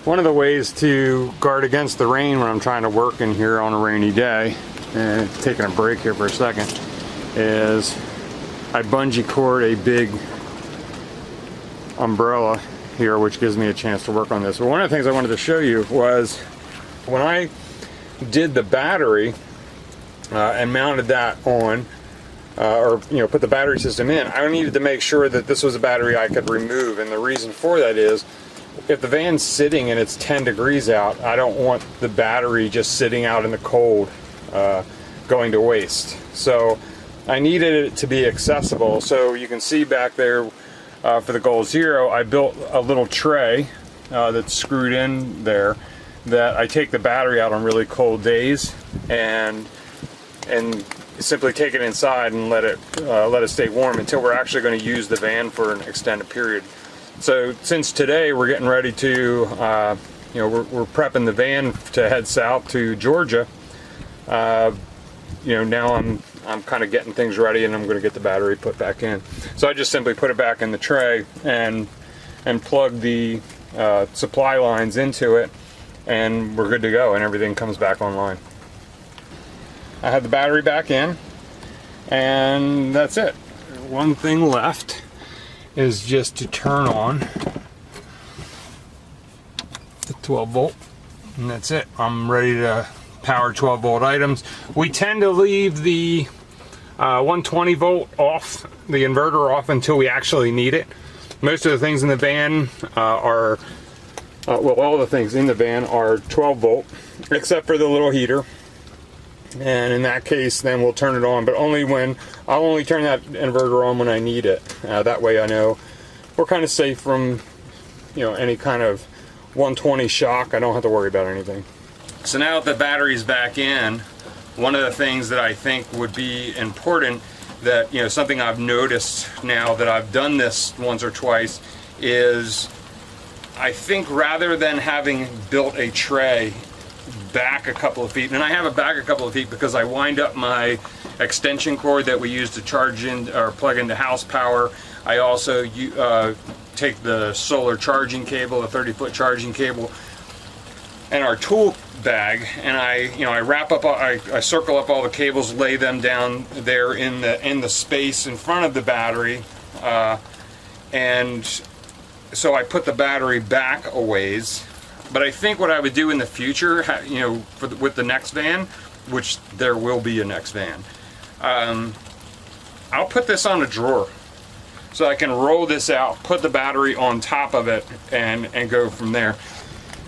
One of the ways to guard against the rain when I'm trying to work in here on a rainy day, and taking a break here for a second, is I bungee cord a big umbrella here, which gives me a chance to work on this. But one of the things I wanted to show you was when I did the battery and mounted that on, or put the battery system in, I needed to make sure that this was a battery I could remove. And the reason for that is, if the van's sitting and it's 10 degrees out, I don't want the battery just sitting out in the cold going to waste. So I needed it to be accessible. So you can see back there for the Goal Zero, I built a little tray that's screwed in there that I take the battery out on really cold days and simply take it inside and let it stay warm until we're actually going to use the van for an extended period. So since today we're getting ready to, we're prepping the van to head south to Georgia. Now I'm kind of getting things ready, and I'm going to get the battery put back in. So I just simply put it back in the tray and plug the supply lines into it, and we're good to go, and everything comes back online. I have the battery back in, and that's it. One thing left is just to turn on the 12 volt, and that's it. I'm ready to power 12 volt items. We tend to leave the 120 volt off, the inverter off, until we actually need it. Most of the things in the van are, all the things in the van are 12 volt, except for the little heater. And in that case, then we'll turn it on, but I'll only turn that inverter on when I need it. That way I know we're kind of safe from, any kind of 120 shock. I don't have to worry about anything. So now that the battery's back in, one of the things that I think would be important, that, something I've noticed now that I've done this once or twice, is I think rather than having built a tray back a couple of feet, and I have it back a couple of feet because I wind up my extension cord that we use to charge in or plug into house power. I also take the solar charging cable, the 30-foot charging cable, and our tool bag, and I wrap up, I circle up all the cables, lay them down there in the space in front of the battery, and so I put the battery back a ways. But I think what I would do in the future, with the next van, which there will be a next van, I'll put this on a drawer so I can roll this out, put the battery on top of it, and go from there.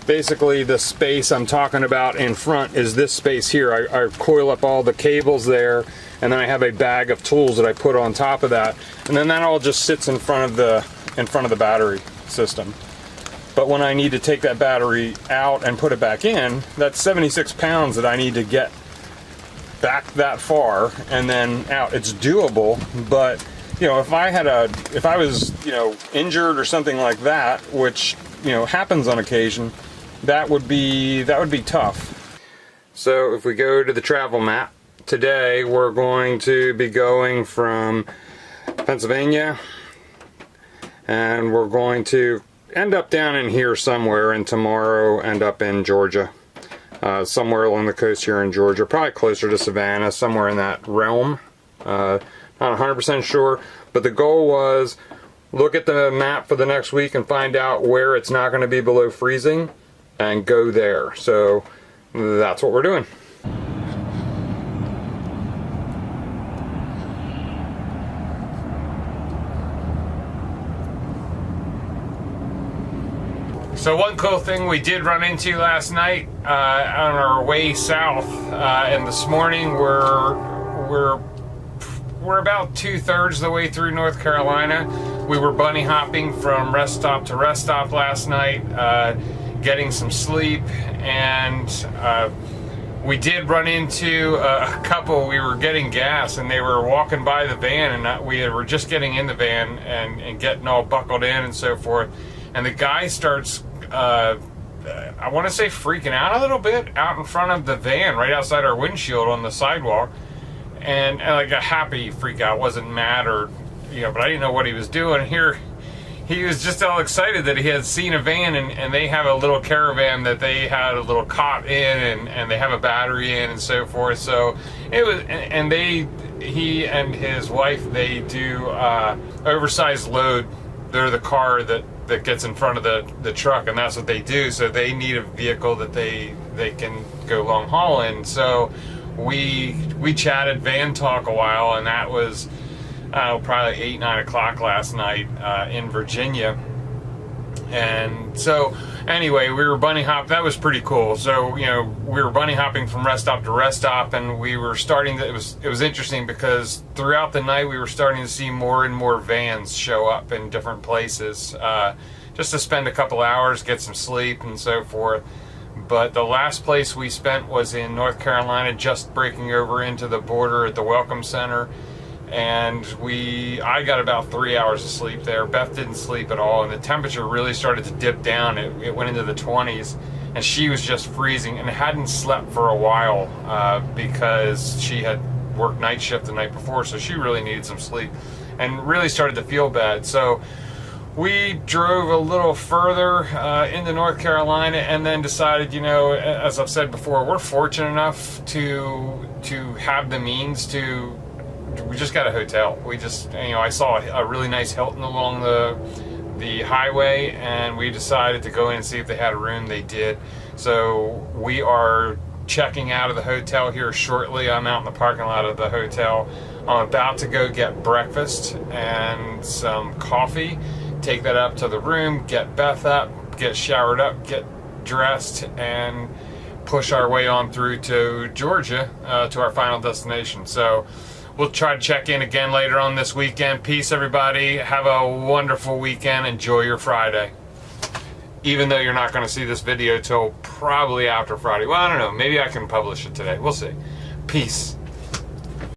Basically, the space I'm talking about in front is this space here. I coil up all the cables there, and then I have a bag of tools that I put on top of that, and then that all just sits in front of the battery system. But when I need to take that battery out and put it back in, that's 76 pounds that I need to get back that far and then out. It's doable, but if I was injured or something like that, which happens on occasion, that would be tough. So if we go to the travel map, today we're going to be going from Pennsylvania, and we're going to end up down in here somewhere, and tomorrow end up in Georgia, somewhere along the coast here in Georgia, probably closer to Savannah, somewhere in that realm. Not 100% sure, but the goal was look at the map for the next week and find out where it's not going to be below freezing and go there. So that's what we're doing. So one cool thing we did run into last night on our way south, and this morning we're about 2/3 of the way through North Carolina. We were bunny hopping from rest stop to rest stop last night, getting some sleep, and we did run into a couple. We were getting gas, and they were walking by the van, and we were just getting in the van and getting all buckled in and so forth. And the guy starts, I want to say freaking out a little bit out in front of the van, right outside our windshield on the sidewalk. And like a happy freak out, wasn't mad or, but I didn't know what he was doing. Here he was just all excited that he had seen a van, and they have a little caravan that they had a little cot in, and they have a battery in and so forth. So it was, and he and his wife, they do oversized load. They're the car that gets in front of the truck, and that's what they do. So they need a vehicle that they can go long haul in. So we chatted van talk a while, and that was probably 8-9 o'clock last night in Virginia. And so anyway, we were bunny hop. That was pretty cool. So, you know, we were bunny hopping from rest stop to rest stop, and we were starting to, it was interesting because throughout the night we were starting to see more and more vans show up in different places, just to spend a couple hours, get some sleep and so forth. But the last place we spent was in North Carolina, just breaking over into the border at the Welcome Center. And I got about 3 hours of sleep there. Beth didn't sleep at all, and the temperature really started to dip down. It went into the 20s, and she was just freezing and hadn't slept for a while because she had worked night shift the night before, so she really needed some sleep and really started to feel bad. So we drove a little further into North Carolina, and then decided, you know, as I've said before, we're fortunate enough to have the means to. We just got a hotel. We just, you know, I saw a really nice Hilton along the highway, and we decided to go in and see if they had a room. They did. So we are checking out of the hotel here shortly. I'm out in the parking lot of the hotel. I'm about to go get breakfast and some coffee, take that up to the room, get Beth up, get showered up, get dressed, and push our way on through to Georgia, to our final destination. So we'll try to check in again later on this weekend. Peace, everybody. Have a wonderful weekend. Enjoy your Friday. Even though you're not going to see this video till probably after Friday. Well, I don't know. Maybe I can publish it today. We'll see. Peace.